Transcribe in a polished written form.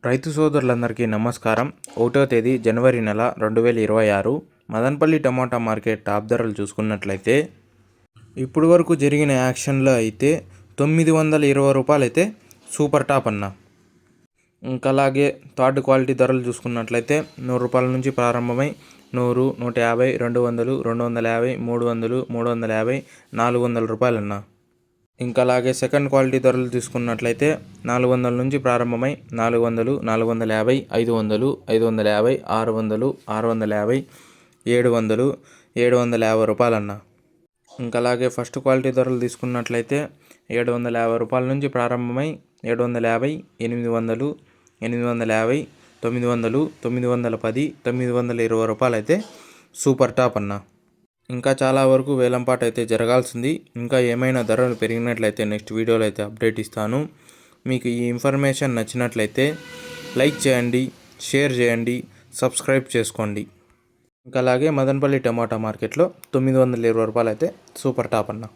రైతు సోదరులందరికీ నమస్కారం. 1వ తేదీ జనవరి నెల 2026 మదనపల్లి టమాటా మార్కెట్ టాప్ ధరలు చూసుకున్నట్లయితే ఇప్పుడు వరకు జరిగిన యాక్షన్లో అయితే 920 రూపాయలు అయితే సూపర్ టాప్ అన్న. ఇంకా అలాగే థర్డ్ క్వాలిటీ ధరలు చూసుకున్నట్లయితే 100 రూపాయల నుంచి ప్రారంభమై 100, 150, 200, 250, 300, 350, 400 రూపాయలు అన్న. ఇంకా అలాగే సెకండ్ క్వాలిటీ ధరలు తీసుకున్నట్లయితే 400 నుంచి ప్రారంభమై 400, 450, 500, 550, 600, 650, 700, 750 రూపాయలన్న. ఇంకా అలాగే ఫస్ట్ క్వాలిటీ ధరలు తీసుకున్నట్లయితే 750 రూపాయల నుంచి ప్రారంభమై 750, 800, 850, 900, 910, 920 రూపాయలు అయితే సూపర్ టాప్ అన్న. ఇంకా చాలా వరకు వేలంపాట అయితే జరగాల్సింది. ఇంకా ఏమైనా ధరలు పెరిగినట్లయితే నెక్స్ట్ వీడియోలో అయితే అప్డేట్ ఇస్తాను. మీకు ఈ ఇన్ఫర్మేషన్ నచ్చినట్లయితే లైక్ చేయండి, షేర్ చేయండి, సబ్స్క్రైబ్ చేసుకోండి. ఇంకా అలాగే మదనపల్లి టమాటా మార్కెట్లో 920 రూపాయలు అయితే సూపర్ టాప్ అన్న.